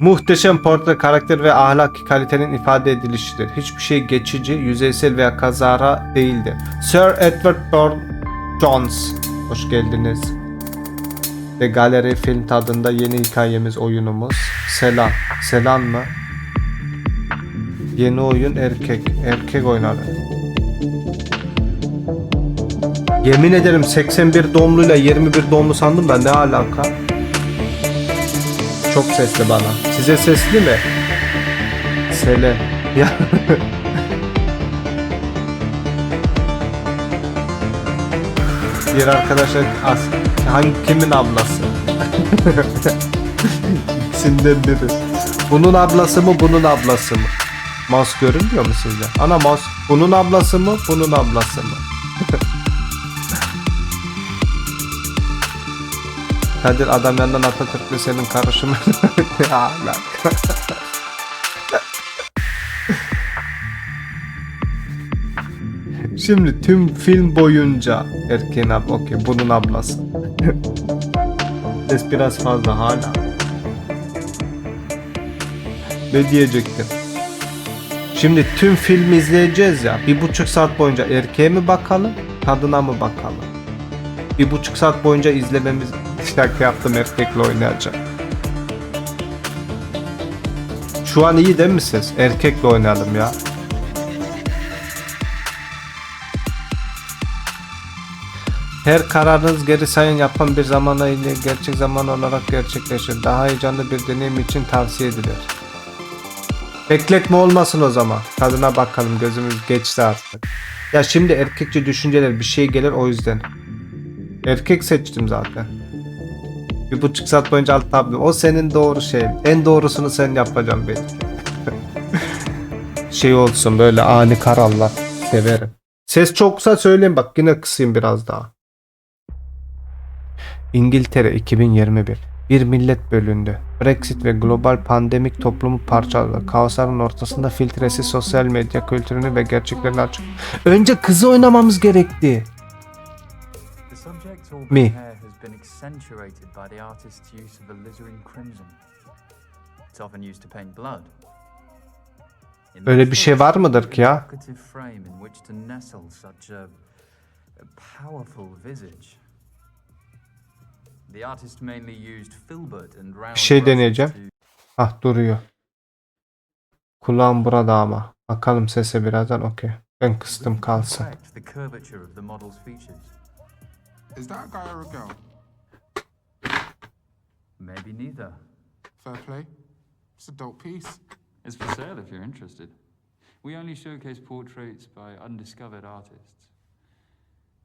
Muhteşem portre karakter ve ahlaki kalitenin ifade edilişidir. Hiçbir şey geçici, yüzeysel veya kazara değildir. Sir Edward Burne Jones. Hoş geldiniz. Ve galeri film tadında yeni hikayemiz, oyunumuz. Selam. Selam mı? Yeni oyun erkek. Erkek oynadı. Yemin ederim 81 doğumluyla 21 doğumlu sandım ben, ne alaka? Çok sesli bana. Size sesli mi? Sele. Ya. Bir arkadaşlar kimin ablası? İkisinden biri. Bunun ablası mı, bunun ablası mı? Mouse görünmüyor mu sizde? Ana mouse. Bunun ablası mı, bunun ablası mı? Kadir adam yandan Atatürk'le senin karışımı. Şimdi tüm film boyunca erkeğin ablası. Okey, bunun ablası. Ses biraz fazla hala. Ne diyecektim? Şimdi tüm filmi izleyeceğiz ya. 1,5 saat boyunca erkeğe mi bakalım, kadına mı bakalım? 1,5 saat boyunca izlememiz... Şaka yaptım, erkekle oynayacağım. Şu an iyi değil mi ses? Erkekle oynayalım ya. Her kararınız geri sayım yapan bir zamana ile gerçek zaman olarak gerçekleşir. Daha heyecanlı bir deneyim için tavsiye edilir. Bekletme olmasın o zaman. Kadına bakalım, gözümüz geçti artık. Ya şimdi erkekçe düşünceler bir şey gelir, o yüzden. Erkek seçtim zaten. 1,5 saat boyunca alt tablo. O senin doğru şeyin. En doğrusunu sen yapacaksın belki. Şey olsun böyle ani kararlar. Severim. Ses çoksa söyleyin bak, yine kısayım biraz daha. İngiltere 2021. Bir millet bölündü. Brexit ve global pandemik toplumu parçaladı. Kaosların ortasında filtresiz sosyal medya kültürünü ve gerçeklerini açık. Önce kızı oynamamız gerekti. Mi? Öyle bir şey var mıdır ki ya? Bir şey deneyeceğim. Ah, duruyor. Kulağım burada ama. Bakalım sese birazdan, okey. Ben kıstım kalsın. Is that a guy or a girl? Maybe neither. Fair play. It's a dope piece. It's for sale if you're interested. We only showcase portraits by undiscovered artists.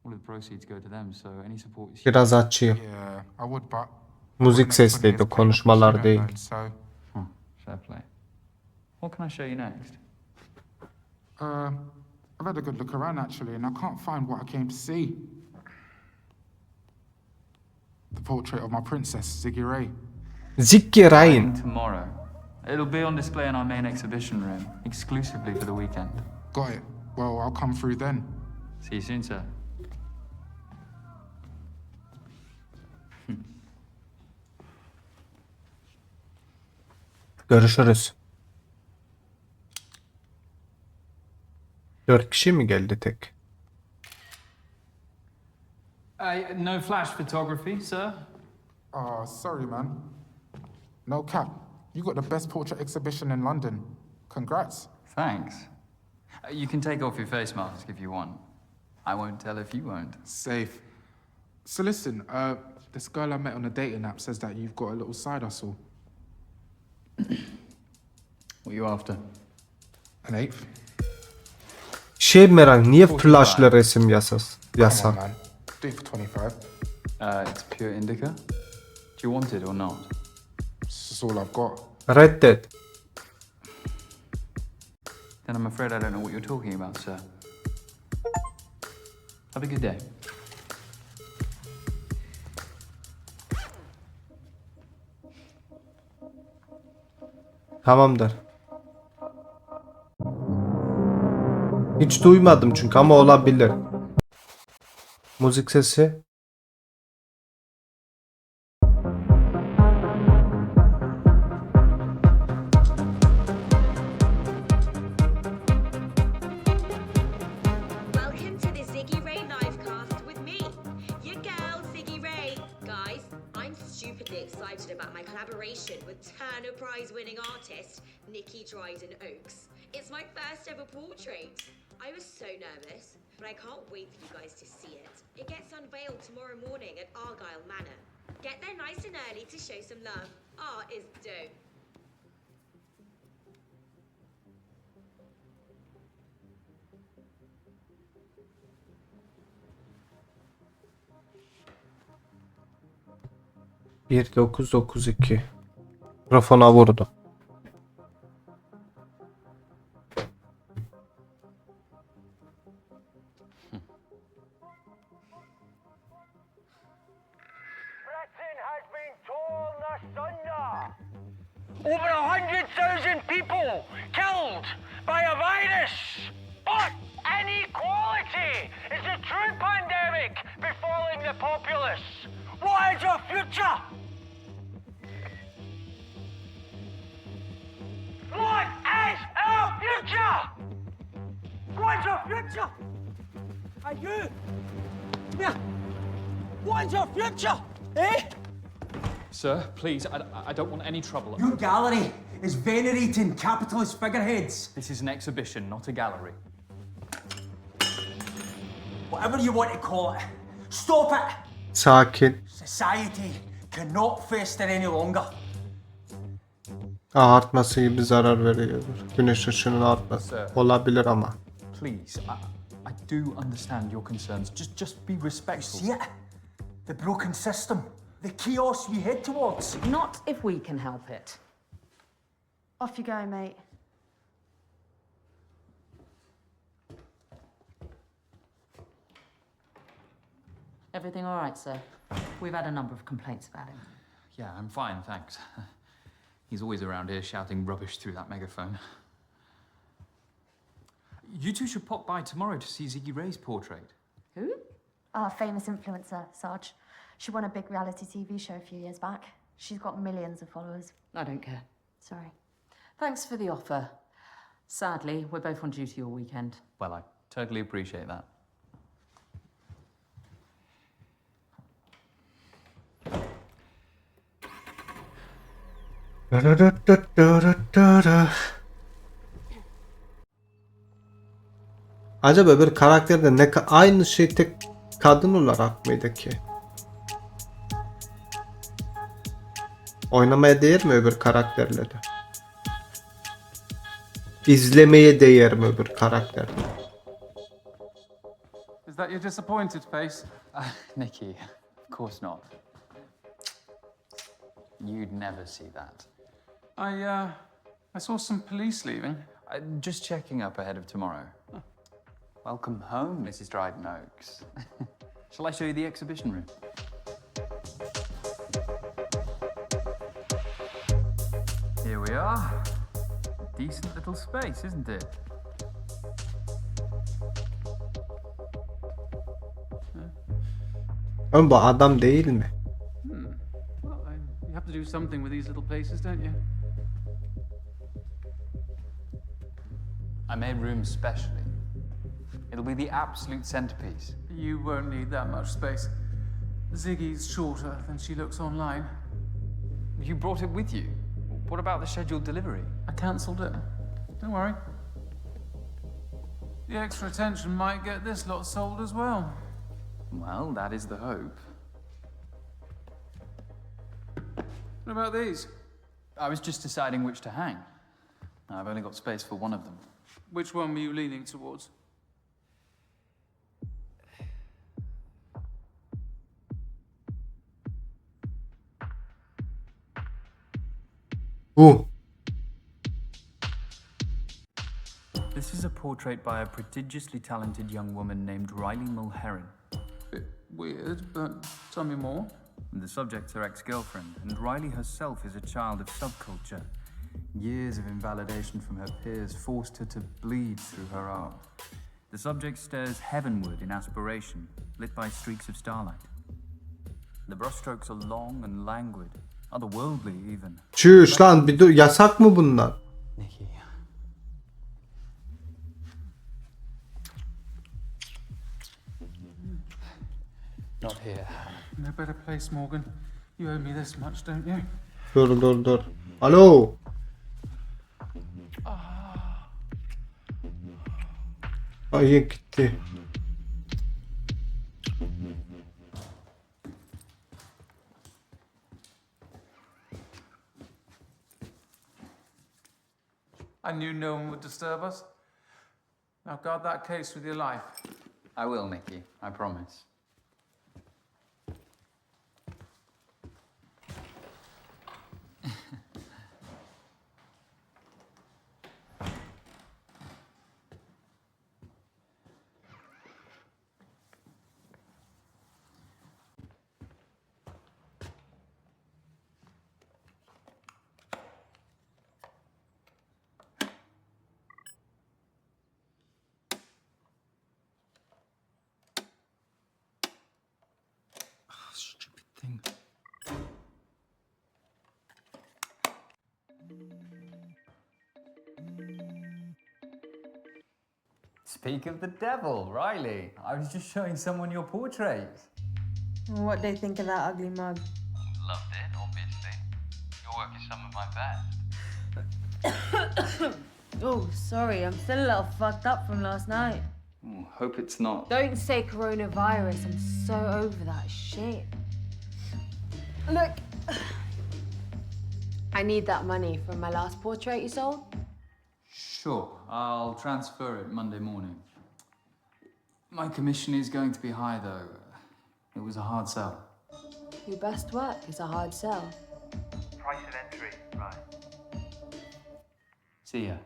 All of the proceeds go to them, so any support is... Biraz açayım. Yeah, I would, but Müzik sesliydi, konuşmalar değil. Fair play. What can I show you next? I've had a good look around actually, and I can't find what I came to see. The portrait of my princess, Ziggy Ray. Ziggy Ray. Tomorrow. It'll be on display in our main exhibition room, exclusively for the weekend. Got it. Well, I'll come through then. See you soon, sir. Görüşürüz. 4 kişi mi geldi tek? No flash photography, sir. Sorry, man. No cap. You got the best portrait exhibition in London. Congrats. Thanks. You can take off your face mask if you want. I won't tell if you won't. Safe. So listen, this girl I met on a dating app says that you've got a little side hustle. What are you after? An eighth? Şey merak, niye flashlı resim yasak? Come on, man. Do it for 25. It's pure indica. Do you want it or not? This is all I've got. Reddet. Then I'm afraid I don't know what you're talking about, sir. Have a good day. Tamamdır. Hiç duymadım çünkü, ama olabilir. Müzik sesi. stupidly excited about my collaboration with Turner Prize-winning artist Nikki Dryden Oakes. It's my first ever portrait. I was so nervous, but I can't wait for you guys to see it. It gets unveiled tomorrow morning at Argyle Manor. Get there nice and early to show some love. Art is dope. Bir 992 mikrofona vurdu. Britain has been torn asunder. Over 100,000 people killed by a virus. But inequality is the true pandemic befalling the populace. What is our future? What is our future? What's our future? Are you? Yeah. What's our future? Eh? Sir, please, I don't want any trouble. Your gallery is venerating capitalist figureheads. This is an exhibition, not a gallery. Whatever you want to call it, stop it! Sakin. Society cannot fester any longer. Artması gibi zarar veriyordur. Güneş ışığının artması olabilir ama. Please, I do understand your concerns. Just be respectful. See it? The broken system. The chaos we head towards. Not if we can help it. Off you go, mate. Everything all right, sir? We've had a number of complaints about him. Yeah, I'm fine, thanks. He's always around here shouting rubbish through that megaphone. You two should pop by tomorrow to see Ziggy Ray's portrait. Who? Our famous influencer, Sarge. She won a big reality TV show a few years back. She's got millions of followers. I don't care. Sorry. Thanks for the offer. Sadly, we're both on duty all weekend. Well, I totally appreciate that. Acaba bir karakterde aynı şey tek kadın olarak mıydı ki? Oynamaya değer mi öbür karakterleri? İzlemeye değer mi öbür karakterleri? Is that your disappointed face? Nikki, of course not. You'd never see that. I saw some police leaving. Just checking up ahead of tomorrow. Welcome home, Mrs. Dryden Oakes. Shall I show you the exhibition room? Here we are. Decent little space, isn't it? Oğlum bu adam değil mi? Well, you have to do something with these little places, don't you? I made room specially. It'll be the absolute centerpiece. You won't need that much space. Ziggy's shorter than she looks online. You brought it with you. What about the scheduled delivery? I cancelled it. Don't worry. The extra attention might get this lot sold as well. Well, that is the hope. What about these? I was just deciding which to hang. I've only got space for one of them. Which one were you leaning towards? Bu. This is a portrait by a prodigiously talented young woman named Riley Mulheron. Bit weird, but tell me more. The subject's her ex-girlfriend, and Riley herself is a child of subculture. Years of invalidation from her peers forced her to bleed through her art. The subject stares heavenward in aspiration, lit by streaks of starlight. The brushstrokes are long and languid, otherworldly even. Çüş lan bir dur, yasak mı bunlar? Nikki. Not here. No better place, Morgan. You owe me this much, don't you? Dur. Alo. Ayı gitti. I knew no one would disturb us. Now guard that case with your life. I will, Nicky. I promise. Stupid thing. Speak of the devil, Riley. I was just showing someone your portrait. What do they think of that ugly mug? Loved it, obviously. Your work is some of my best. Oh, sorry, I'm still a little fucked up from last night. Hope it's not. Don't say coronavirus, I'm so over that shit. Look, I need that money from my last portrait you sold. Sure, I'll transfer it Monday morning. My commission is going to be high, though. It was a hard sell. Your best work is a hard sell. Price of entry, right. See ya.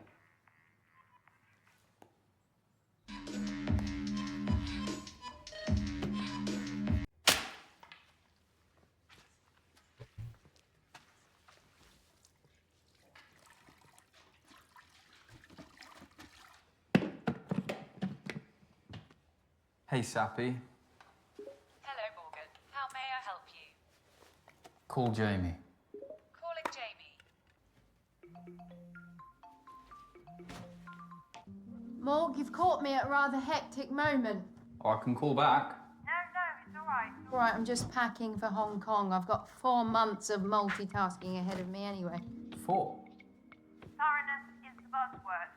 Hey, Sappy. Hello, Morgan. How may I help you? Call Jamie. Calling Jamie. Morg, you've caught me at a rather hectic moment. Or I can call back. No, it's all right. All right, I'm just packing for Hong Kong. I've got 4 months of multitasking ahead of me anyway. 4. Thoroughness is the buzzword.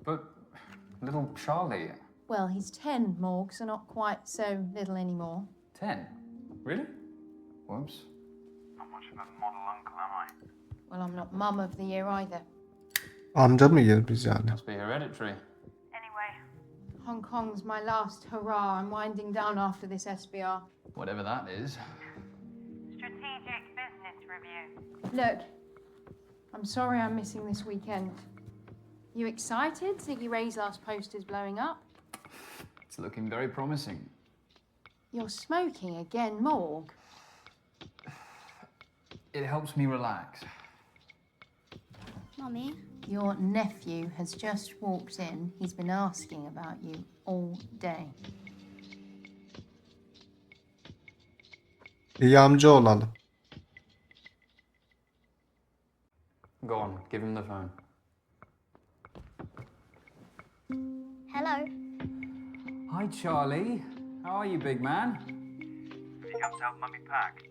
But little Charlie. Well, he's 10, Morg, so not quite so little anymore. 10? Really? Whoops. Not much of a model uncle, am I? Well, I'm not mum of the year either. Amca mıyız biz yani? Must be hereditary. Anyway, Hong Kong's my last hurrah. I'm winding down after this SBR. Whatever that is. strategic business review. Look, I'm sorry I'm missing this weekend. You excited? Ziggy Ray's last poster's blowing up. It's looking very promising. You're smoking again, Morg. It helps me relax. Mummy? Your nephew has just walked in. He's been asking about you all day. İyi amca olalım. Go on, give him the phone. Hello? Hi, Charlie. How are you, big man? Have you come to help Mummy pack?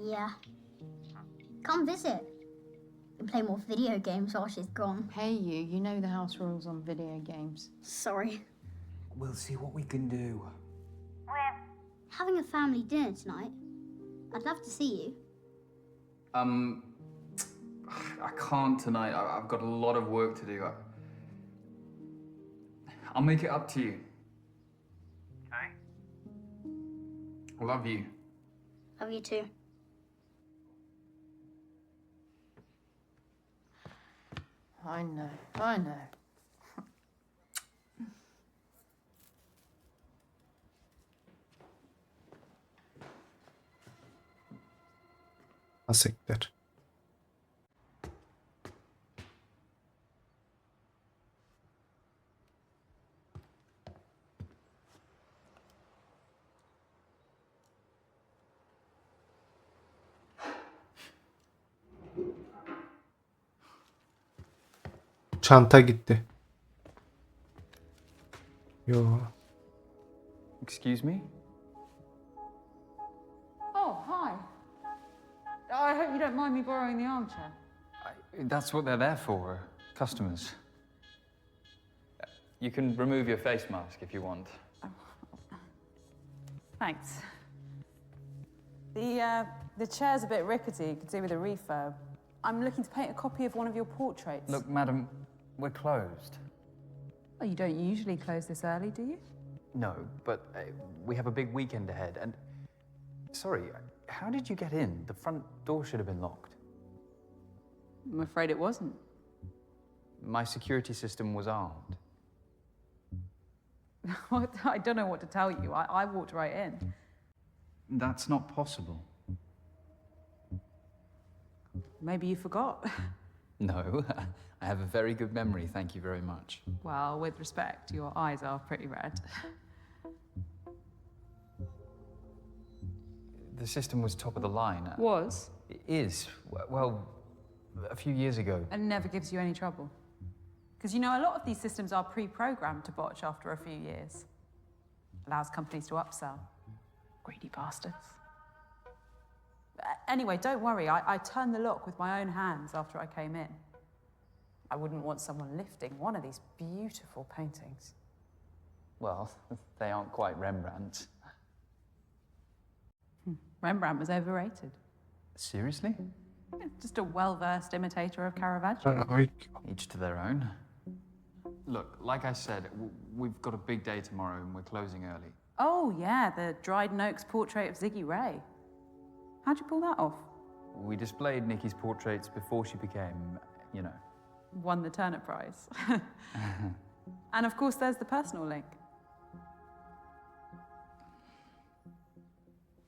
Yeah. Come visit. We play more video games while she's gone. Hey, you know the house rules on video games. Sorry. We'll see what we can do. We're Having a family dinner tonight. I'd love to see you. I can't tonight. I've got a lot of work to do. I'll make it up to you. Okay. I love you. Love you too. I know. Asiktir. Çanta gitti. Yo. Excuse me? Oh, hi. hope you don't mind me borrowing the armchair. That's what they're there for, customers. You can remove your face mask if you want. Thanks. The chair's a bit rickety, could do with a refurb. I'm looking to paint a copy of one of your portraits. Look, madam, we're closed. Oh, you don't usually close this early, do you? No, but we have a big weekend ahead, and... Sorry, how did you get in? The front door should have been locked. I'm afraid it wasn't. My security system was armed. I don't know what to tell you. I walked right in. That's not possible. Maybe you forgot. No, I have a very good memory, thank you very much. Well, with respect, your eyes are pretty red. The system was top of the line. Was? It is. Well, a few years ago. And never gives you any trouble. Because you know, a lot of these systems are pre-programmed to botch after a few years. Allows companies to upsell. Greedy bastards. Anyway, don't worry. I turned the lock with my own hands after I came in. I wouldn't want someone lifting one of these beautiful paintings. Well, they aren't quite Rembrandt. Rembrandt was overrated. Seriously? Yeah, just a well-versed imitator of Caravaggio. Each to their own. Look, like I said, we've got a big day tomorrow and we're closing early. Oh, yeah, the Dryden Oaks portrait of Ziggy Ray. How'd you pull that off? We displayed Nikki's portraits before she became, you know. Won the Turner Prize. And of course, there's the personal link.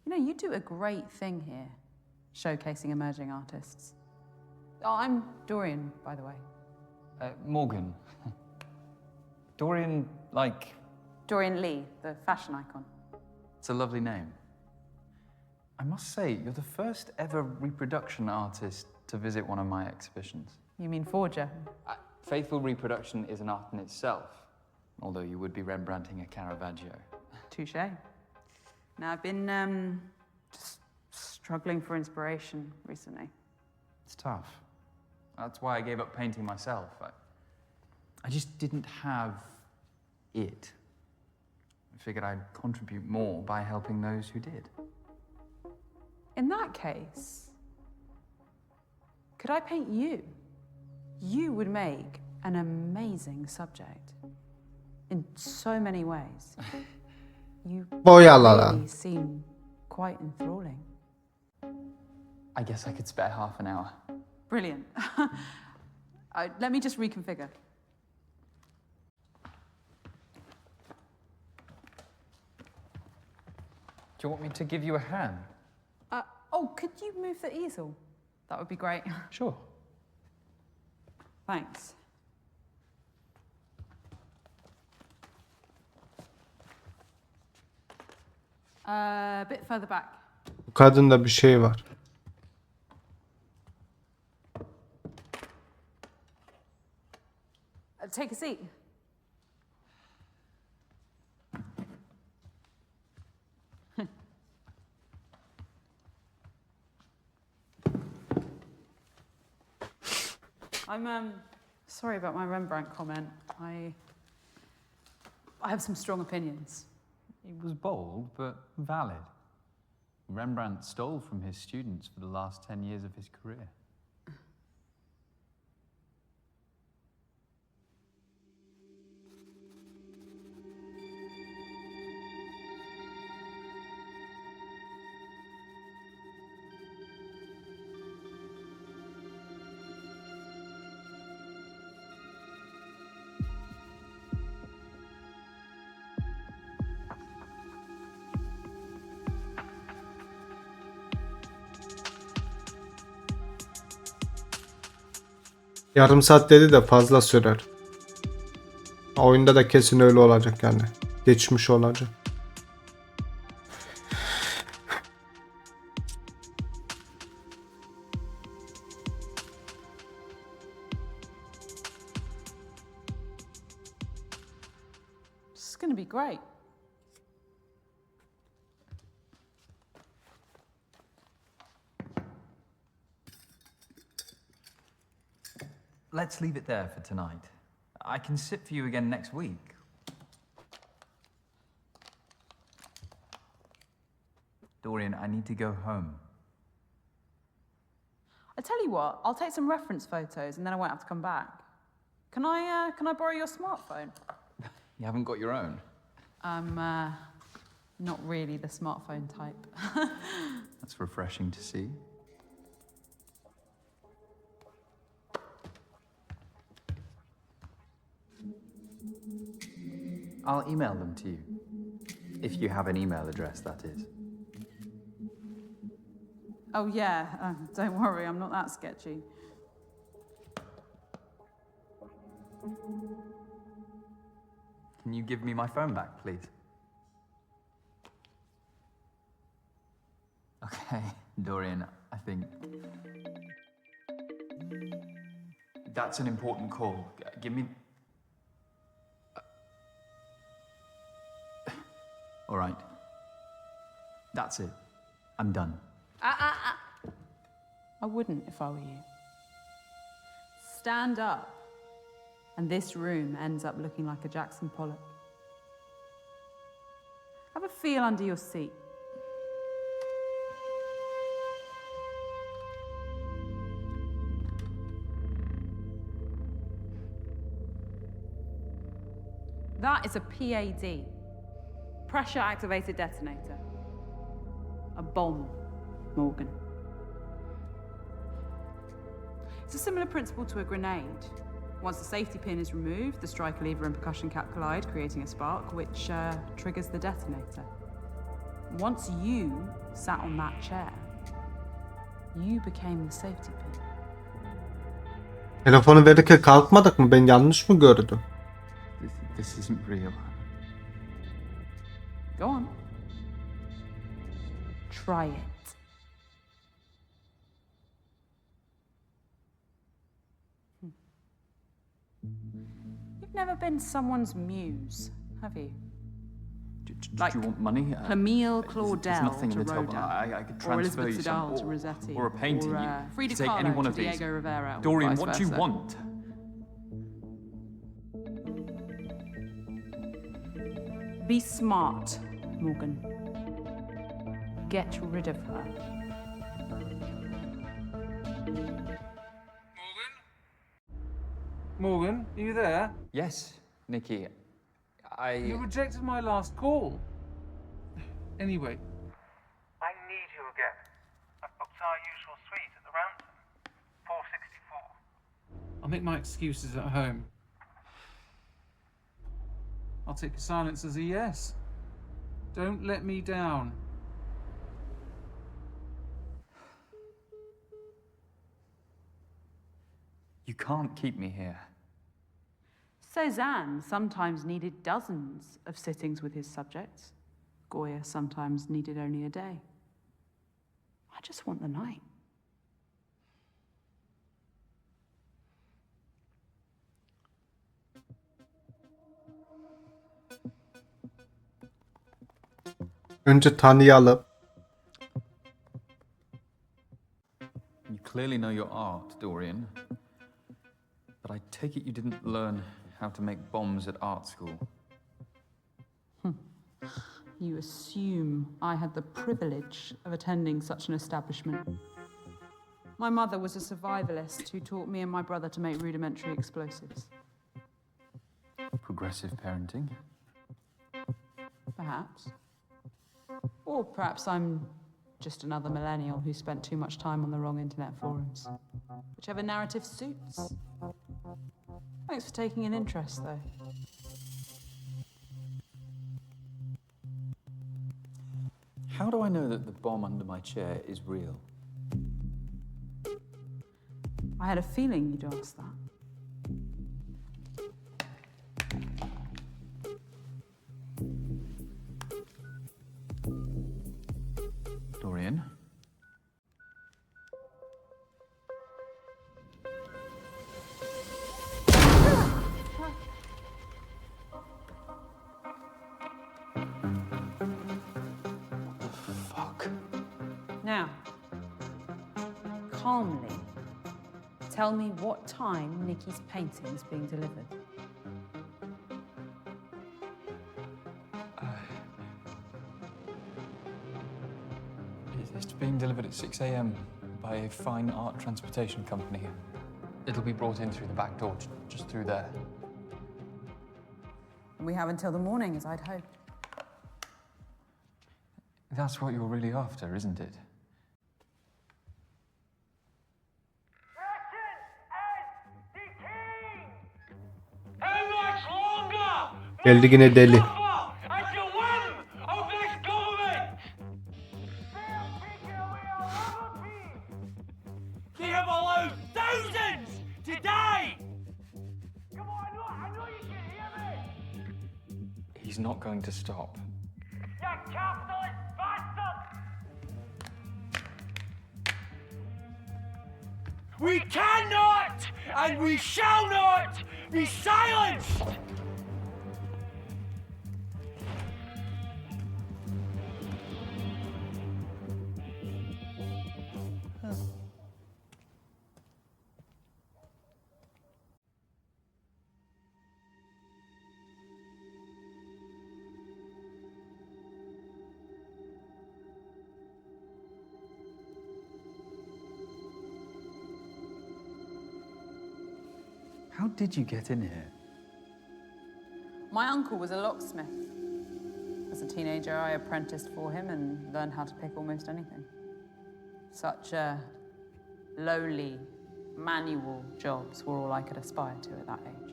You know, you do a great thing here, showcasing emerging artists. Oh, I'm Dorian, by the way. Morgan. Dorian, like... Dorian Lee, the fashion icon. It's a lovely name. I must say, you're the first ever reproduction artist to visit one of my exhibitions. You mean forger? Faithful reproduction is an art in itself, although you would be Rembrandting a Caravaggio. Touché. Now, I've been just struggling for inspiration recently. It's tough. That's why I gave up painting myself. I just didn't have it. I figured I'd contribute more by helping those who did. In that case, could I paint you? You would make an amazing subject in so many ways. You really seem quite enthralling. I guess I could spare half an hour. Brilliant. Let me just reconfigure. Do you want me to give you a hand? Oh, could you move the easel? That would be great. Sure. Thanks. A bit further back. Bu kadında bir şey var. Take a seat. I'm sorry about my Rembrandt comment. I have some strong opinions. It was bold, but valid. Rembrandt stole from his students for the last 10 years of his career. Yarım saat dedi de fazla sürer. Oyunda da kesin öyle olacak yani. Geçmiş olacak. This is going to be great. let's leave it there for tonight. I can sit for you again next week. Dorian, I need to go home. I tell you what, I'll take some reference photos and then I won't have to come back. Can I borrow your smartphone? You haven't got your own? I'm not really the smartphone type. That's refreshing to see. I'll email them to you. If you have an email address, that is. Oh yeah, don't worry, I'm not that sketchy. Can you give me my phone back, please? Okay, Dorian, I think... That's an important call. Give me... All right. That's it. I'm done. I wouldn't if I were you. Stand up, and this room ends up looking like a Jackson Pollock. Have a feel under your seat. That is a PAD, pressure activated detonator. A bomb, Morgan. It's a similar principle to a grenade. Once the safety pin is removed, the striker lever and percussion cap collide, creating a spark, which triggers the detonator. Once you sat on that chair, you became the safety pin. Telefonu verirken kalkmadık mı? Ben yanlış mı gördüm? This isn't real. Go on. Try it. You've never been someone's muse, have you? Do you want money? Camille There's Claudel nothing to in the top. Rhoda, I could or transfer Elizabeth you Siddal some, to Rossetti, or a painting. or You Frida take any Kahlo one to of these. Diego Rivera, or Dorian, vice what do you versa. want? Be smart, Morgan. Get rid of her. Morgan, are you there? Yes, Nikki. You rejected my last call. Anyway, I need you again. I've booked our usual suite at the Ransom. 464. I'll make my excuses at home. I'll take your silence as a yes. Don't let me down. You can't keep me here. Cézanne sometimes needed dozens of sittings with his subjects. Goya sometimes needed only a day. I just want the night. Önce tanıyalım. You clearly know your art, Dorian. But I take it you didn't learn how to make bombs at art school. You assume I had the privilege of attending such an establishment. My mother was a survivalist who taught me and my brother to make rudimentary explosives. Progressive parenting. Perhaps. Or perhaps I'm just another millennial who spent too much time on the wrong internet forums. Whichever narrative suits. Thanks for taking an interest, though. How do I know that the bomb under my chair is real? I had a feeling you'd ask that. Dorian? Now, calmly, tell me what time Nikki's painting's being delivered. It's being delivered at 6 a.m. by a fine art transportation company. It'll be brought in through the back door, just through there. We have until the morning, as I'd hoped. That's what you're really after, isn't it? Geldi yine deli. They have allowed thousands to die! Come on, I know you can hear me! He's not going to stop. You capitalist bastard! We cannot and we shall not be silenced! How did you get in here? My uncle was a locksmith. As a teenager, I apprenticed for him and learned how to pick almost anything. Such lowly, manual jobs were all I could aspire to at that age.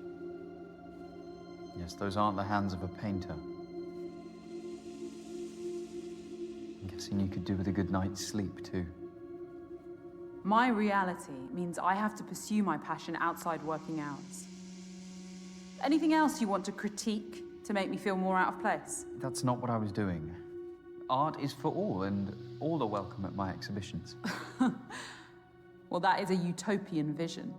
Yes, those aren't the hands of a painter. I'm guessing you could do with a good night's sleep, too. My reality means I have to pursue my passion outside working hours. Anything else you want to critique to make me feel more out of place? That's not what I was doing. Art is for all, and all are welcome at my exhibitions. Well, that is a utopian vision.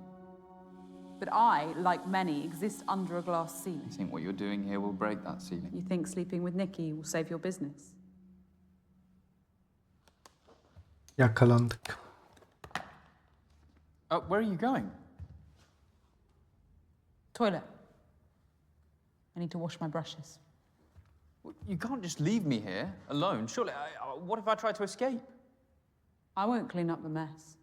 But I, like many, exist under a glass ceiling. You think what you're doing here will break that ceiling? You think sleeping with Nikki will save your business? Yakalandık. Where are you going? Toilet. I need to wash my brushes. You can't just leave me here, alone. Surely, what if I try to escape? I won't clean up the mess.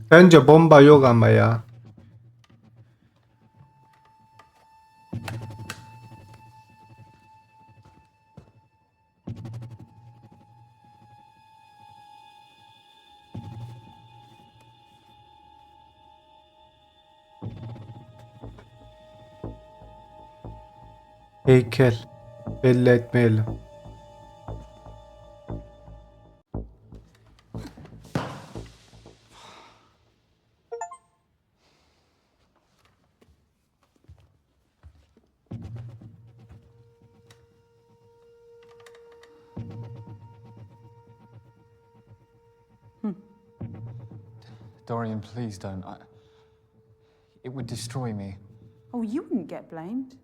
Bence bomba yok ama ya. Heykel. Belli etmeyelim. Dorian, please don't. It would destroy me. Oh, you wouldn't get blamed.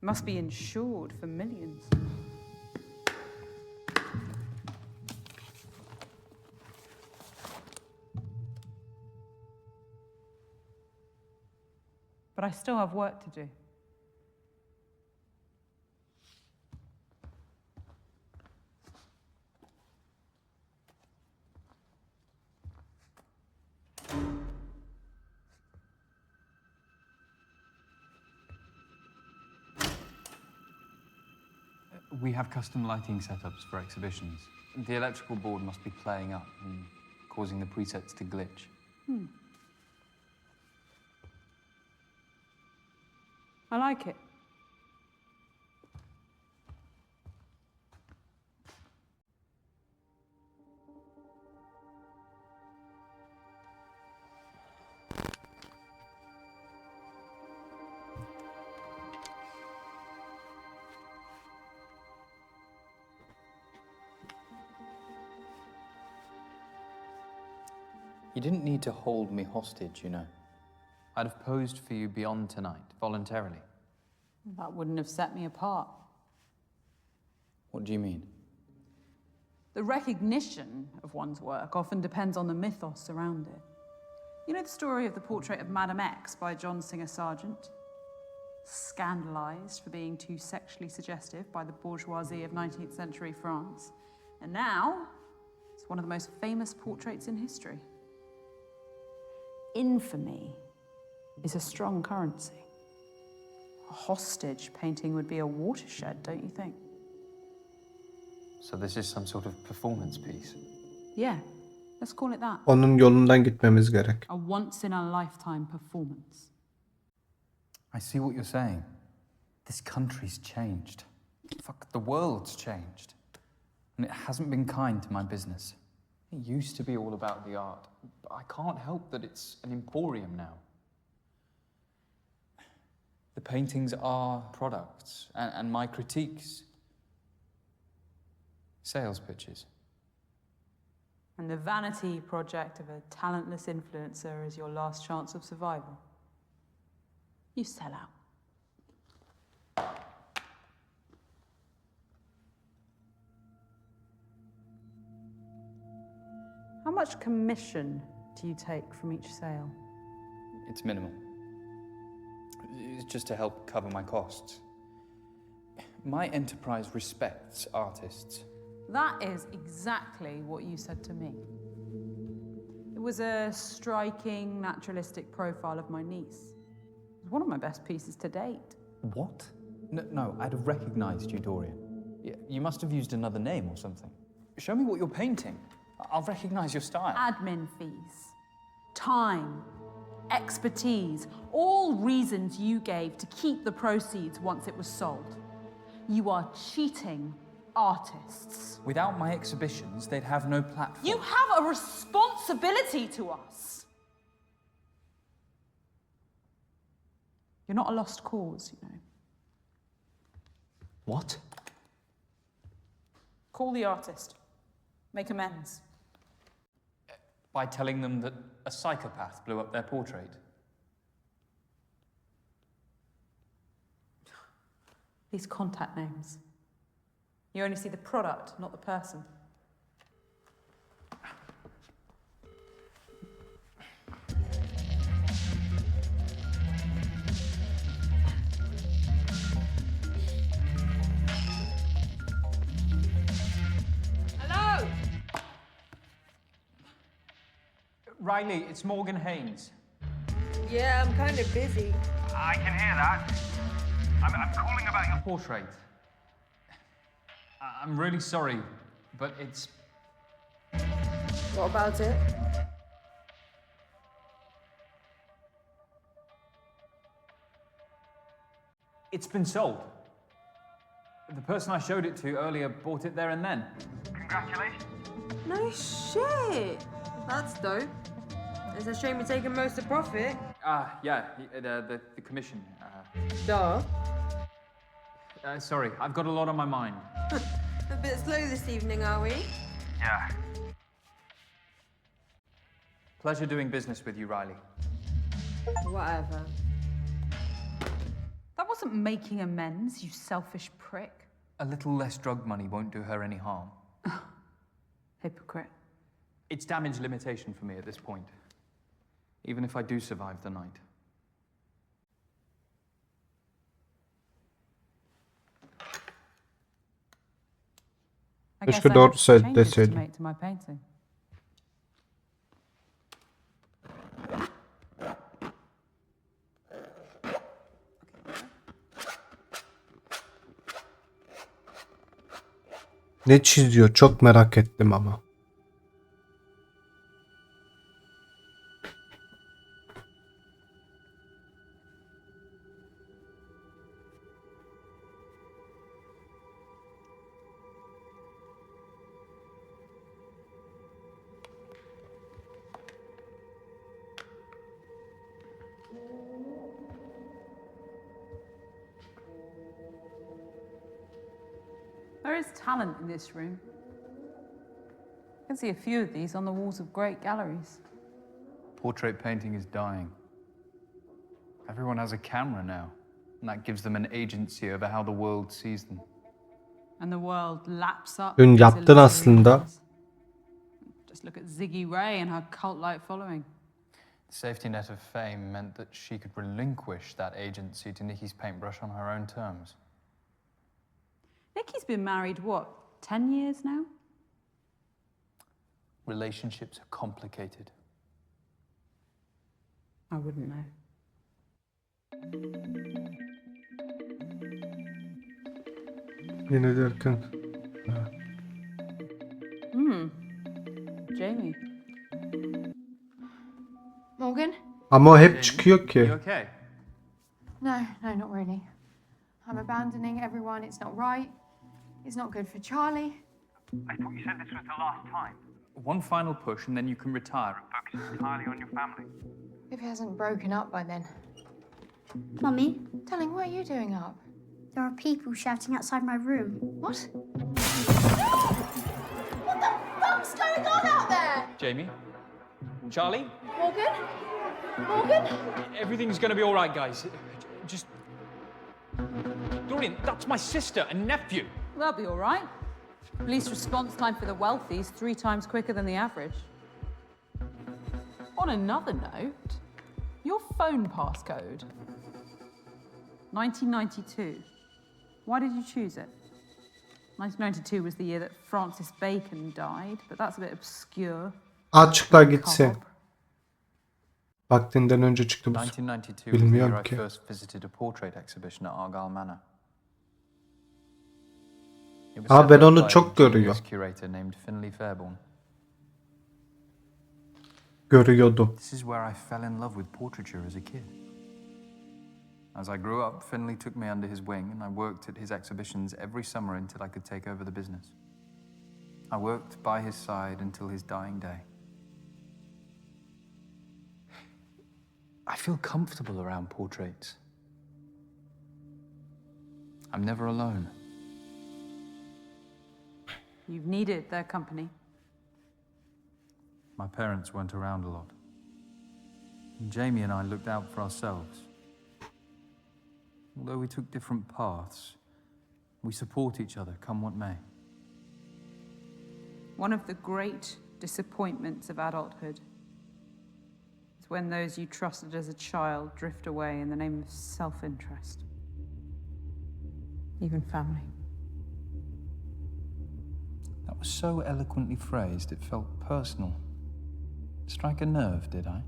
Must be insured for millions. But I still have work to do. We have custom lighting setups for exhibitions. The electrical board must be playing up and causing the presets to glitch. I like it. You didn't need to hold me hostage, you know. I'd have posed for you beyond tonight, voluntarily. That wouldn't have set me apart. What do you mean? The recognition of one's work often depends on the mythos surrounding it. You know the story of the portrait of Madame X by John Singer Sargent? Scandalized for being too sexually suggestive by the bourgeoisie of 19th century France. And now, it's one of the most famous portraits in history. Infamy is a strong currency. A hostage painting would be a watershed, don't you think? So this is some sort of performance piece? Yeah, let's call it that. Onun yolundan gitmemiz gerek. A once-in-a-lifetime performance. I see what you're saying. This country's changed. Fuck, the world's changed. And it hasn't been kind to my business. It used to be all about the art, but I can't help that it's an emporium now. The paintings are products, and my critiques, sales pitches. And the vanity project of a talentless influencer is your last chance of survival. You sell out. How much commission do you take from each sale? It's minimal. It's just to help cover my costs. My enterprise respects artists. That is exactly what you said to me. It was a striking, naturalistic profile of my niece. It was one of my best pieces to date. What? No, I'd have recognized you, Dorian. You must have used another name or something. Show me what you're painting. I'll recognize your style. Admin fees, time, expertise, all reasons you gave to keep the proceeds once it was sold. You are cheating artists. Without my exhibitions, they'd have no platform. You have a responsibility to us. You're not a lost cause, you know. What? Call the artist. Make amends. By telling them that a psychopath blew up their portrait? These contact names. You only see the product, not the person. Hello? Riley, it's Morgan Haynes. Yeah, I'm kind of busy. I can hear that. I'm calling about your Portrait. I'm really sorry, but it's... What about it? It's been sold. The person I showed it to earlier bought it there and then. Congratulations. No shit. That's dope. It's a shame you're taking most of the profit. Yeah, the commission. Duh. Sorry, I've got a lot on my mind. A bit slow this evening, are we? Yeah. Pleasure doing business with you, Riley. Whatever. That wasn't making amends, you selfish prick. A little less drug money won't do her any harm. Hypocrite. It's damage limitation for me at this point. Even if I do survive the night. I Keşke guess I doğru have changes to deseydim. make to my painting. Ne çiziyor? Çok merak ettim ama. There is talent in this room. I can see a few of these on the walls of great galleries. Portrait painting is dying. Everyone has a camera now, and that gives them an agency over how the world sees them. And the world laps up. Dün these yaptın aslında. illusions. Just look at Ziggy Ray and her cult-like following. The safety net of fame meant that she could relinquish that agency to Nikki's paintbrush on her own terms. Nikki's been married, what, 10 years now? Relationships are complicated. I wouldn't know. Yine derken. Jamie. Morgan? Ama o hep çıkıyor You ki. okay? No, not really. I'm abandoning everyone. It's not right. It's not good for Charlie. I thought you said this was the last time. One final push and then you can retire and Focus entirely on your family. If it hasn't broken up by then. Mummy, Darling, what are you doing up? there are people shouting outside my room. What? What the fuck's going on out there? Jamie? Charlie? Morgan? Morgan? Everything's gonna be all right, guys. Just... Dorian, that's my sister and nephew. They'll be all right. Police response time for the wealthy is 3 times quicker than the average. On another note, your phone passcode. 1992. Why did you choose it? 1992 was the year that Francis Bacon died, but that's a bit obscure. Açıkla gitsin. Vaktinden önce çıktı bu. 1992 was the year Bilmiyorum I ki. first visited a portrait exhibition at Argyle Manor. It was Aa, set ben up onu by a çok genius görüyor. curator named Finlay Fairborn. Görüyordum. This is where I fell in love with portraiture as a kid. As I grew up, Finlay took me under his wing and I worked at his exhibitions every summer until I could take over the business. I worked by his side until his dying day. I feel comfortable around portraits. I'm never alone. You've needed their company. My parents weren't around a lot. And Jamie and I looked out for ourselves. Although we took different paths, we support each other, come what may. One of the great disappointments of adulthood is when those you trusted as a child drift away in the name of self-interest. Even family. That was so eloquently phrased, it felt personal. Strike a nerve, did I?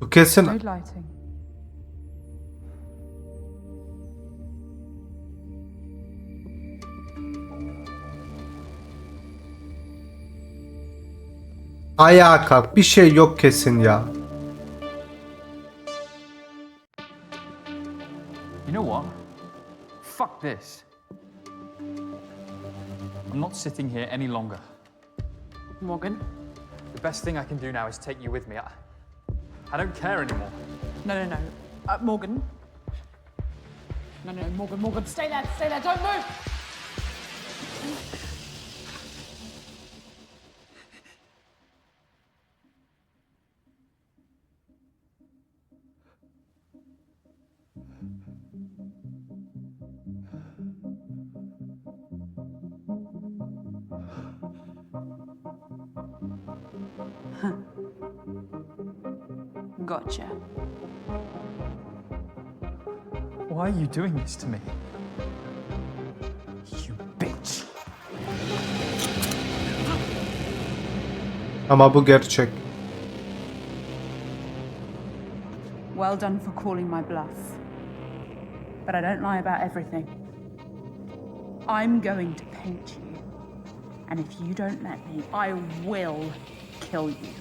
Bu kesin Mood lighting. ayağa kalk. Bir şey yok kesin ya. You know what? Fuck this. I'm not sitting here any longer. Morgan? The best thing I can do now is take you with me. I don't care anymore. No. Morgan? No, Morgan, stay there, don't move! Gotcha. Why are you doing this to me? You bitch. Ama bu gerçek. Well done for calling my bluff. But I don't lie about everything. I'm going to paint you. And if you don't let me, I will kill you.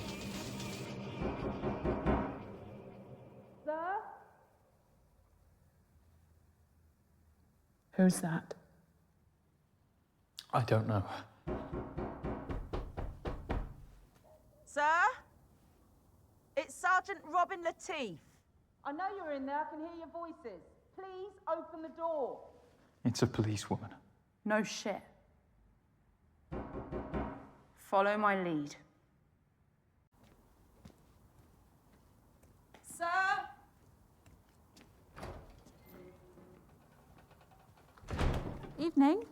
Sir? Who's that? I don't know. Sir? It's Sergeant Robin Latif. I know you're in there. I can hear your voices. Please open the door. It's a policewoman. No shit. Follow my lead. Sir? Evening.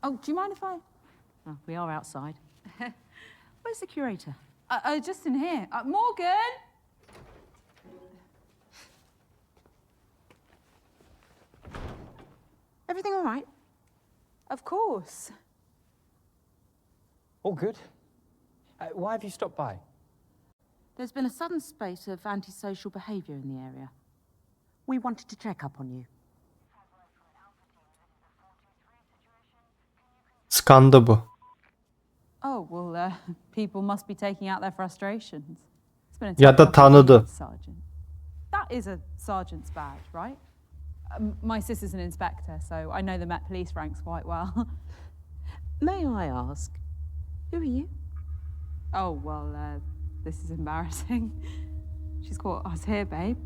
Oh, do you mind if I... Oh, we are outside. Where's the curator? Just in here. Morgan! Everything all right? Of course. All good. Why have you stopped by? There's been a sudden spate of antisocial behaviour in the area. We wanted to check up on you. Skandı bu. Oh, well, people must be taking out their frustrations. It's been a Ya da tough couple of tanıdı. years, Sergeant. That is a sergeant's badge, right? My sister's an inspector, so I know the Met Police ranks quite well. May I ask, who are you? Oh, well, this is embarrassing. She's caught us here, babe.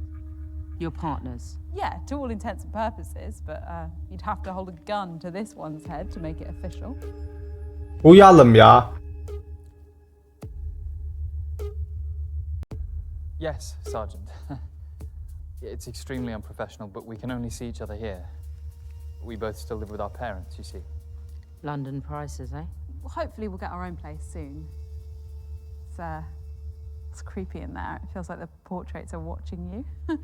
Your partners? Yeah, to all intents and purposes, but you'd have to hold a gun to this one's head to make it official. Uyalım ya. Yes, Sergeant. It's extremely unprofessional, but we can only see each other here. We both still live with our parents, you see. London prices, eh? Well, hopefully we'll get our own place soon. It's creepy in there. It feels like the portraits are watching you.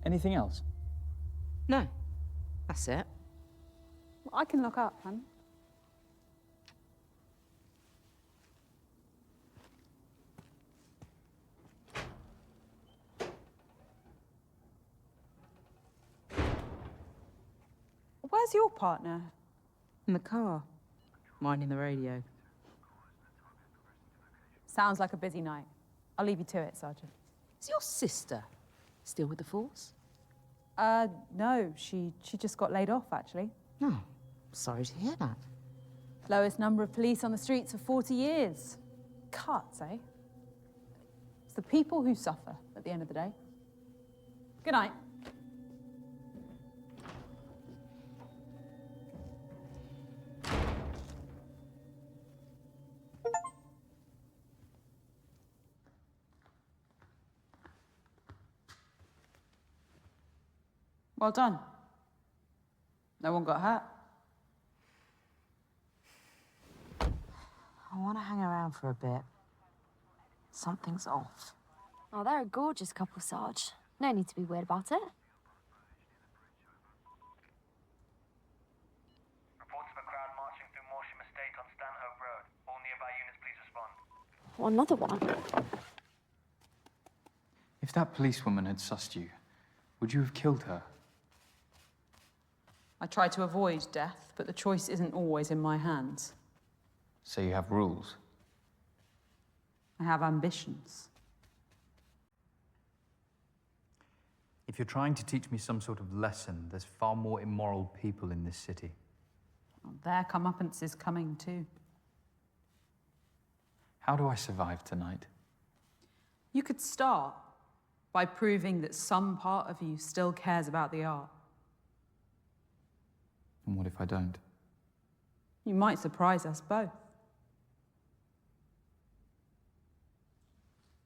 Anything else? No. That's it. I can look up, hun. Where's your partner? In the car. Minding the radio. Sounds like a busy night. I'll leave you to it, Sergeant. Is your sister still with the force? No. She just got laid off, actually. No. Sorry to hear that. Lowest number of police on the streets for 40 years. Cuts, eh? It's the people who suffer at the end of the day. Good night. Well done. No one got hurt. I want to hang around for a bit. Something's off. Oh, they're a gorgeous couple, Sarge. No need to be weird about it. Reports of a crowd marching through Morsham Estate on Stanhope Road. All nearby units, please respond. Oh, another one. If that policewoman had sussed you, would you have killed her? I try to avoid death, but the choice isn't always in my hands. So you have rules? I have ambitions. If you're trying to teach me some sort of lesson, there's far more immoral people in this city. Well, their comeuppance is coming too. How do I survive tonight? You could start by proving that some part of you still cares about the art. And what if I don't? You might surprise us both.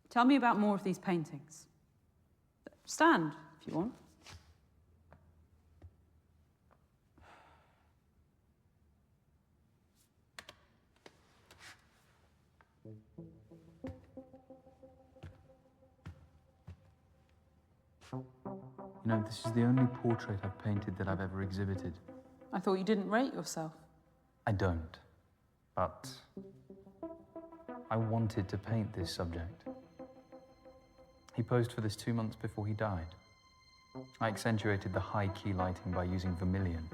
Tell me about more of these paintings. Stand, if you want. You know, this is the only portrait I've painted that I've ever exhibited. I thought you didn't rate yourself. I don't, but I wanted to paint this subject. He posed for this 2 months before he died. I accentuated the high-key lighting by using vermilion.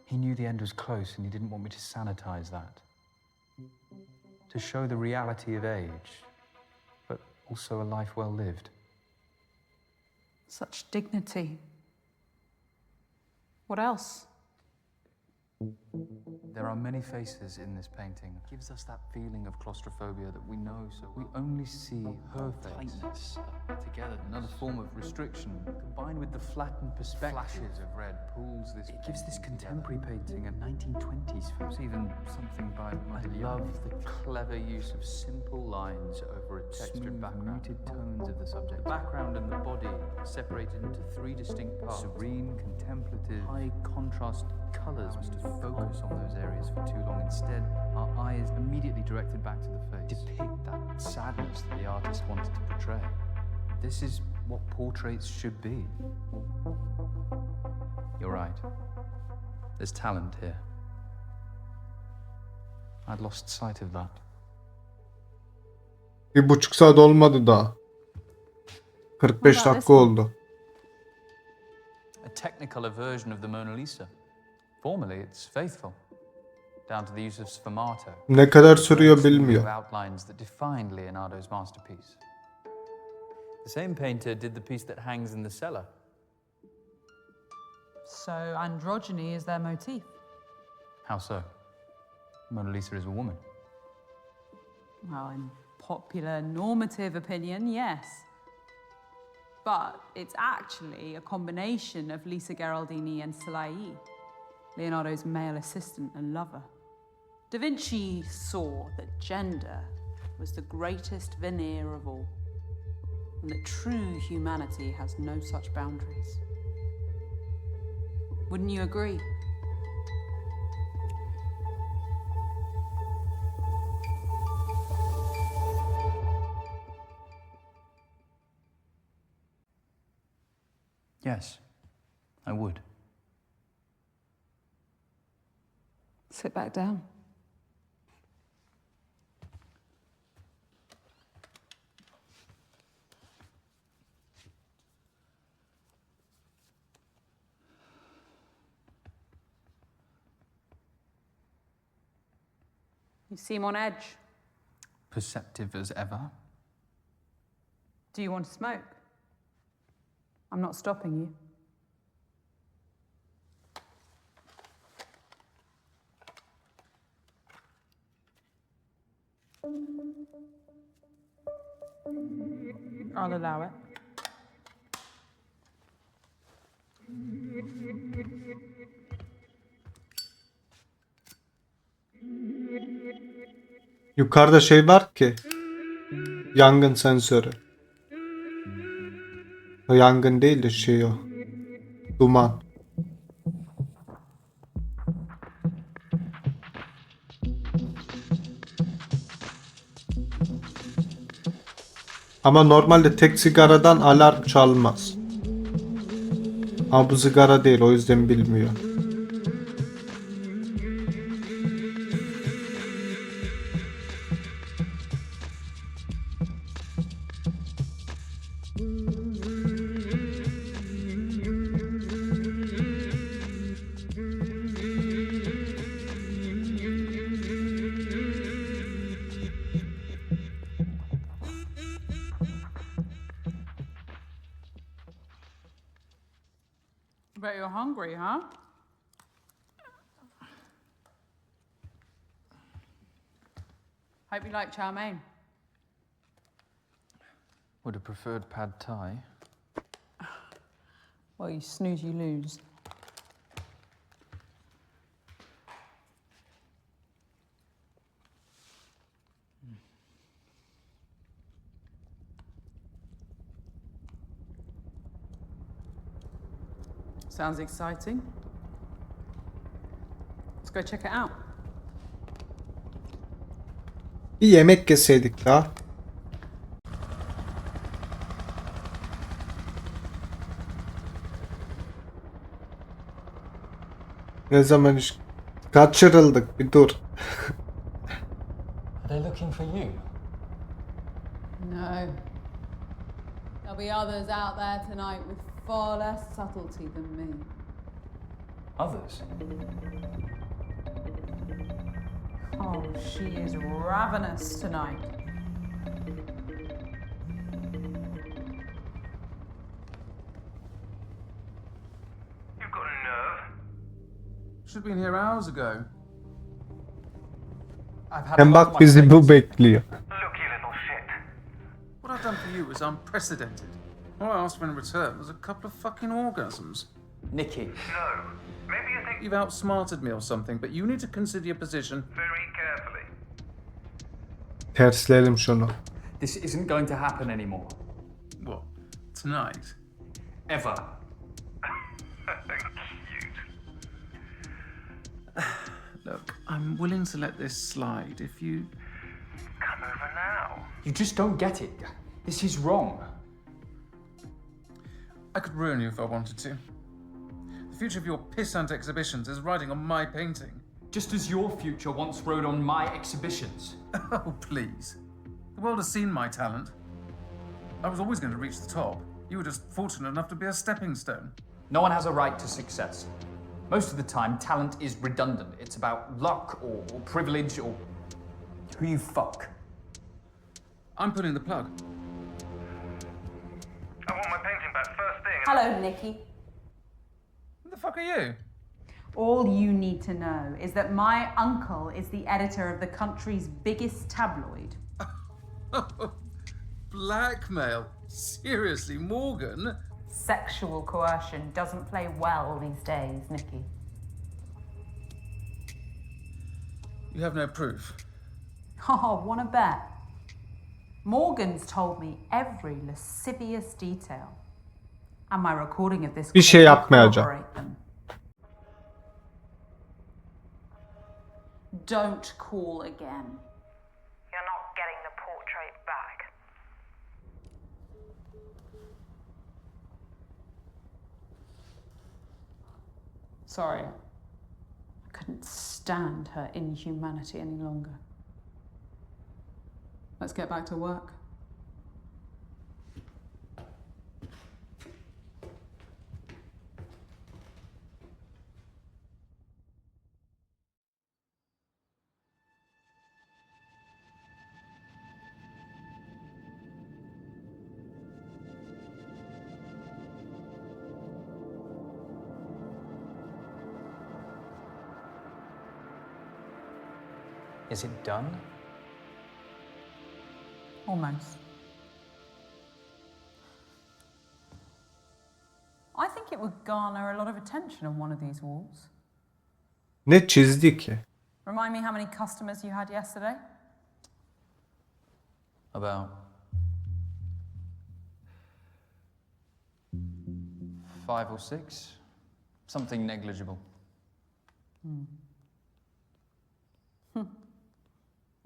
He knew the end was close and he didn't want me to sanitize that. To show the reality of age, but also a life well lived. Such dignity. What else? There are many faces in this painting. It gives us that feeling of claustrophobia that we know, so we only see her face. Tightness, together. Another form of restriction, combined with the flattened perspective. Flashes of red pulls this. It gives this contemporary painting a 1920s feel. It's even something by I love the clever use of simple lines over a textured background. Muted tones of the subject. The background and the body separated into three distinct parts. Serene, contemplative, high contrast colors to focus on those areas for too long. Instead, our eyes immediately directed back to the face. Depict that sadness that the artist wanted to portray. This is what portraits should be. You're right. There's talent here. I'd lost sight of that. 1,5 saat olmadı daha. 45 dakika oldu. A technicolor version of the Mona Lisa. Formally, it's faithful, down to the use of sfumato. Ne kadar sürüyor bilmiyor. Outlines that defined Leonardo's masterpiece. The same painter did the piece that hangs in the cellar. So androgyny is their motif. How so? Mona Lisa is a woman. Well, in popular normative opinion, yes. But it's actually a combination of Lisa Gherardini and Salai, Leonardo's male assistant and lover. Da Vinci saw that gender was the greatest veneer of all, and that true humanity has no such boundaries. Wouldn't you agree? Yes, I would. Sit back down. You seem on edge. Perceptive as ever. Do you want to smoke? I'm not stopping you. I'll allow it. Yukarıda şey var ki. Yangın sensörü. O yangın değil de şey o. Duman. Ama normalde tek sigaradan alarm çalmaz. Ama bu sigara değil, o yüzden bilmiyor. Bet you're hungry, huh? Hope you like chow mein. Would have preferred pad thai. Well, you snooze, you lose. Sounds exciting. Let's go check it out. Bir yemek yeseydik daha. Ne zaman iş kaçırıldık, bir dur. Are they looking for you? No. There'll be others out there tonight with far less subtlety than me. Others? Oh, she is ravenous tonight. You've got a nerve. Should have been here hours ago. I've had a Hem lot on bak my bizi plate. bu bekliyor. What I've done for you is unprecedented. All I asked for in return was a couple of fucking orgasms. Nikki. No. Maybe you think You've outsmarted me or something, but you need to consider your position. very carefully. Terslerim şunu. This isn't going to happen anymore. What? Tonight? Ever. Cute. Look, I'm willing to let this slide if you... Come over now. You just don't get it. This is wrong. I could ruin you if I wanted to. The future of your pissant exhibitions is riding on my painting. Just as your future once rode on my exhibitions. Oh, please. The world has seen my talent. I was always going to reach the top. You were just fortunate enough to be a stepping stone. No one has a right to success. Most of the time, talent is redundant. It's about luck or privilege or who you fuck. I'm pulling the plug. I want my painting back first thing. Hello, Nikki. Who the fuck are you? All you need to know is that my uncle is the editor of the country's biggest tabloid. Blackmail? Seriously, Morgan? Sexual coercion doesn't play well these days, Nikki. You have no proof. Oh, wanna bet? Morgan's told me every lascivious detail. And my recording of this Bir şey will yapmayacağım. corroborate them. Don't call again. You're not getting the portrait back. Sorry. I couldn't stand her inhumanity any longer. Let's get back to work. Is it done? Almost. I think it would garner a lot of attention on one of these walls. Ne çizdi ki? Remind me how many customers you had yesterday? About 5 or 6. Something negligible.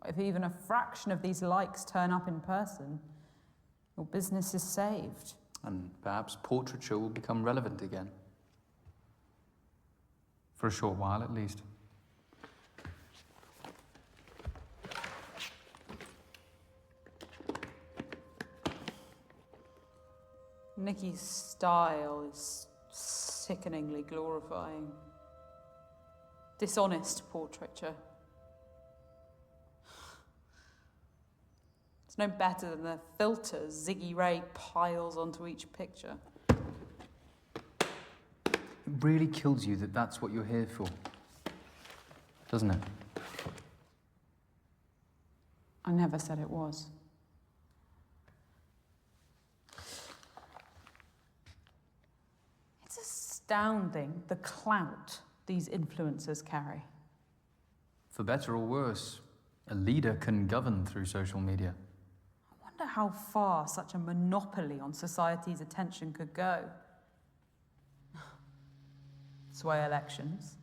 If even a fraction of these likes turn up in person, your business is saved. And perhaps portraiture will become relevant again. For a short while, at least. Nikki's style is sickeningly glorifying. Dishonest portraiture. It's no better than the filters Ziggy Ray piles onto each picture. It really kills you that that's what you're here for, doesn't it? I never said it was. It's astounding the clout these influencers carry. For better or worse, a leader can govern through social media. I wonder how far such a monopoly on society's attention could go. Sway elections,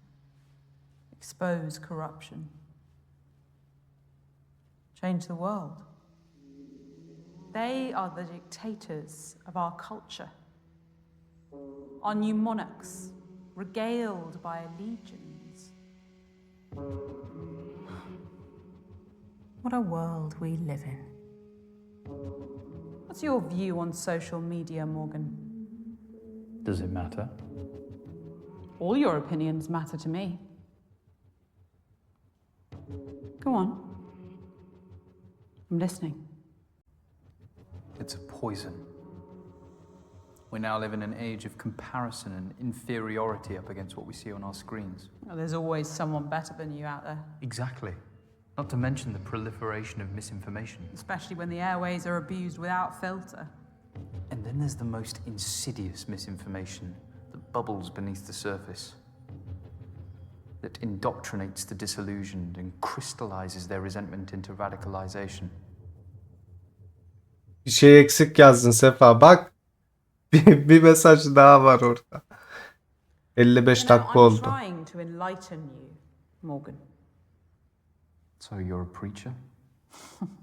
expose corruption, change the world. They are the dictators of our culture. Our new monarchs, regaled by legions. What a world we live in. What's your view on social media, Morgan? Does it matter? All your opinions matter to me. Go on. I'm listening. It's a poison. We now live in an age of comparison and inferiority up against what we see on our screens. Well, there's always someone better than you out there. Exactly. Not to mention the proliferation of misinformation. Especially when the airways are abused without filter. And then there's the most insidious misinformation that bubbles beneath the surface. That indoctrinates the disillusioned and crystallizes their resentment into radicalization. Bir şey eksik yazdın Sefa. Bak. Bir mesaj daha var orada. 55 dakika oldu. I'm trying to enlighten you, Morgan. So you're a preacher?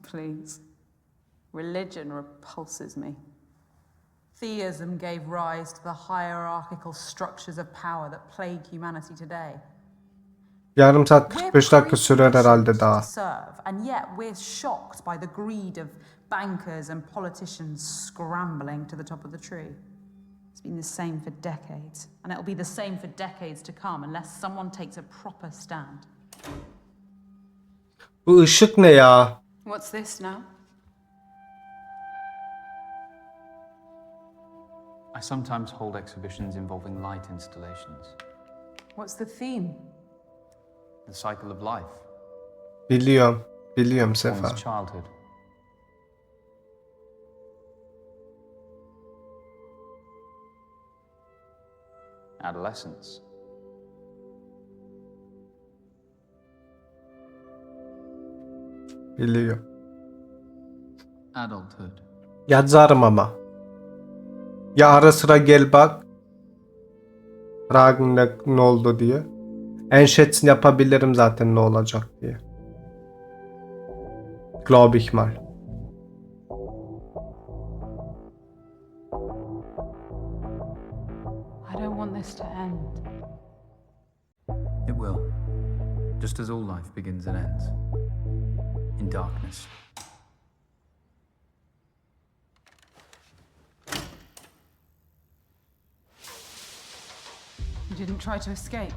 Please. Religion repulses me. Theism gave rise to the hierarchical structures of power that plague humanity today. Yarım saat 45 dakika sürer herhalde daha. Serve, and yet we're shocked by the greed of bankers and politicians scrambling to the top of the tree. It's been the same for decades, and it'll be the same for decades to come unless someone takes a proper stand. Bu ışık ne ya? What's this now? I sometimes hold exhibitions involving light installations. What's the theme? The cycle of life. Biliyorum Sefa. One's childhood. Adolescence. Biliyorum. Adulthood. Yazarım ama. Ya ara sıra gel bak. Ragın ne oldu diye. Enşetsin yapabilirim zaten ne olacak diye. Glaube ich mal. I don't want this to end. It will. Just as all life begins and ends. In darkness. You didn't try to escape.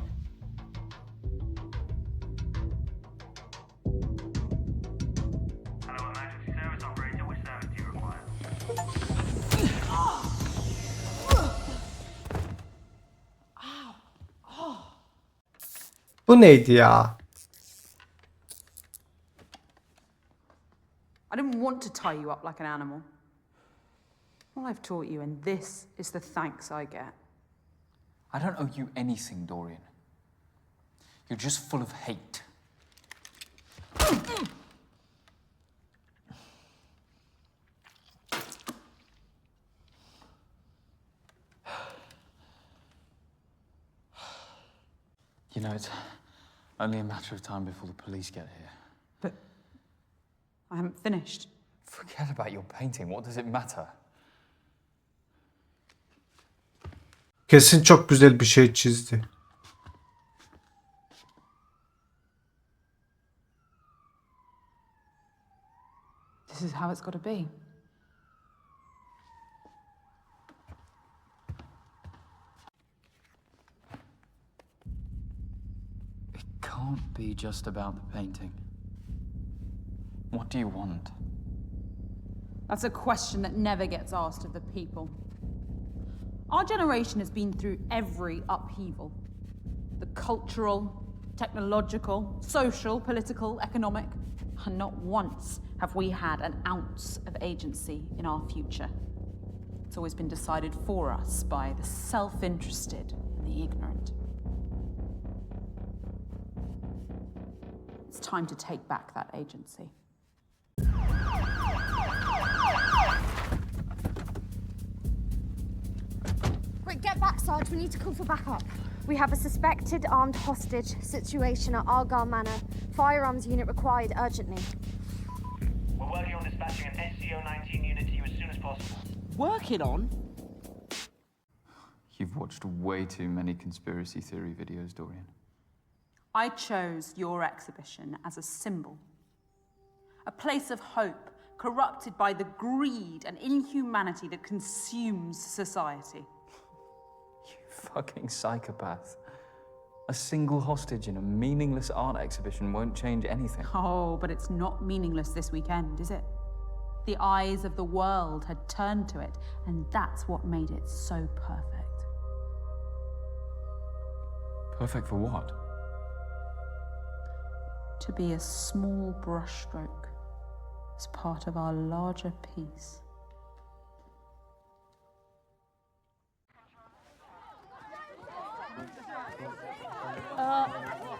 Hello, emergency service operator. Which service do you require? Bu neydi ya? I didn't want to tie you up like an animal. All I've taught you, and this is the thanks I get. I don't owe you anything, Dorian. You're just full of hate. You know, it's only a matter of time before the police get here. But I haven't finished. Forget about your painting. What does it matter? Kesin çok güzel bir şey çizdi. This is how it's got to be. It can't be just about the painting. What do you want? That's a question that never gets asked of the people. Our generation has been through every upheaval. The cultural, technological, social, political, economic. And not once have we had an ounce of agency in our future. It's always been decided for us by the self-interested and the ignorant. It's time to take back that agency. Quick, get back, Sarge. We need to call for backup. We have a suspected armed hostage situation at Argyle Manor. Firearms unit required urgently. We're working on dispatching an SCO-19 unit to you as soon as possible. Working on? You've watched way too many conspiracy theory videos, Dorian. I chose your exhibition as a symbol. A place of hope, corrupted by the greed and inhumanity that consumes society. You fucking psychopath. A single hostage in a meaningless art exhibition won't change anything. Oh, but it's not meaningless this weekend, is it? The eyes of the world had turned to it, and that's what made it so perfect. Perfect for what? To be a small brushstroke as part of our larger piece.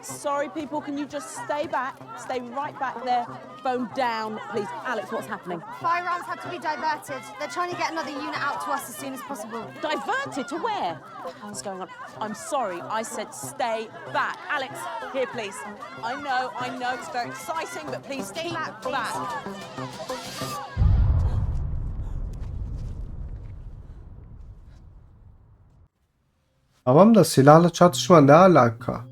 Sorry, people, can you just stay back? Stay right back there. Phone down, please. Alex, what's happening? Firearms had to be diverted. They're trying to get another unit out to us as soon as possible. Diverted to where? What the hell's going on? I'm sorry, I said stay back. Alex, here, please. I know, it's very exciting, but please Stay keep back, please. back. Tamam da silahlı çatışma ne alaka?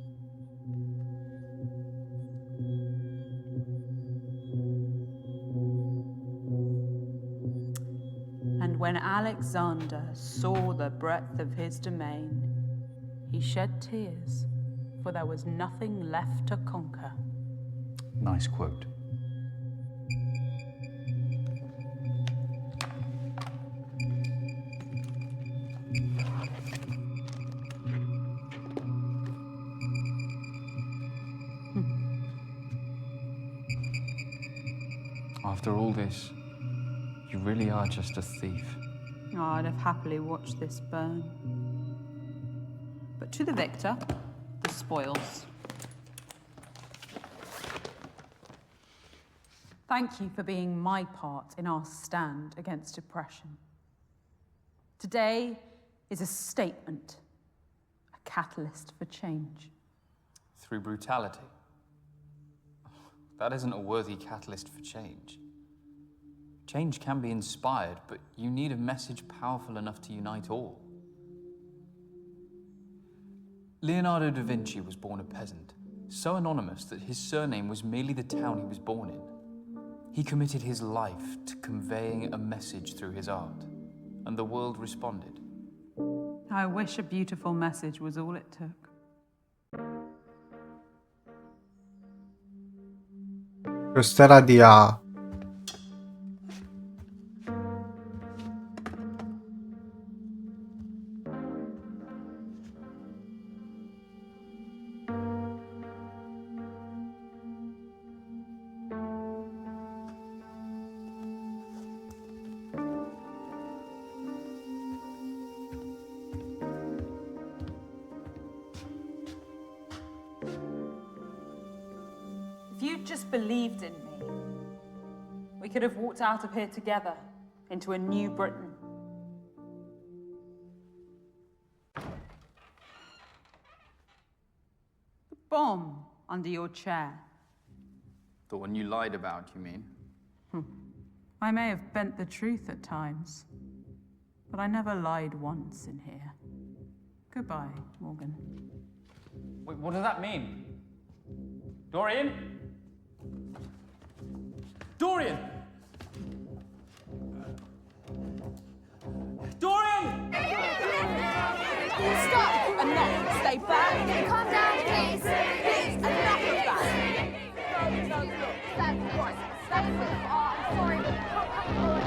And when Alexander saw the breadth of his domain, he shed tears, for there was nothing left to conquer. Nice quote. After all this, you really are just a thief. Oh, I'd have happily watched this burn. But to the victor, the spoils. Thank you for being my part in our stand against oppression. Today is a statement, a catalyst for change. Through brutality. That isn't a worthy catalyst for change. Change can be inspired, but you need a message powerful enough to unite all. Leonardo da Vinci was born a peasant, so anonymous that his surname was merely the town he was born in. He committed his life to conveying a message through his art, and the world responded. I wish a beautiful message was all it took. Göster hadi ya. If you'd just believed in me, we could have walked out of here together into a new Britain. The bomb under your chair. The one you lied about, you mean? I may have bent the truth at times, but I never lied once in here. Goodbye, Morgan. Wait, what does that mean? Dorian? Dorian! Dorian! Stop! Enough! Stay back! Calm down, please. Please, enough of that! No, look. That's right. That's it. Oh, I'm sorry, but you can't come forward.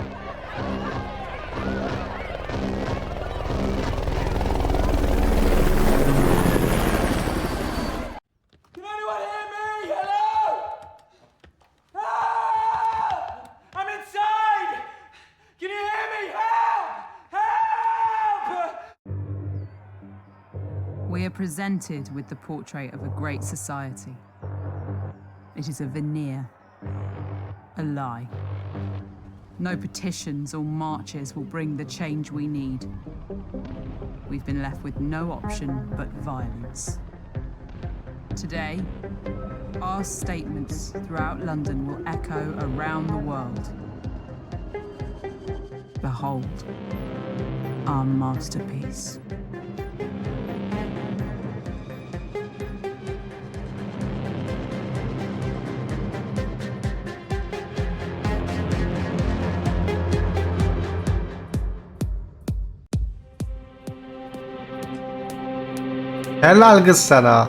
Can anyone hear me? Hello? Ah! I'm inside! Can you hear me? Help! Help! We are presented with the portrait of a great society. It is a veneer, a lie. No petitions or marches will bring the change we need. We've been left with no option but violence. Today, our statements throughout London will echo around the world. Behold, our masterpiece. Helal kız sana.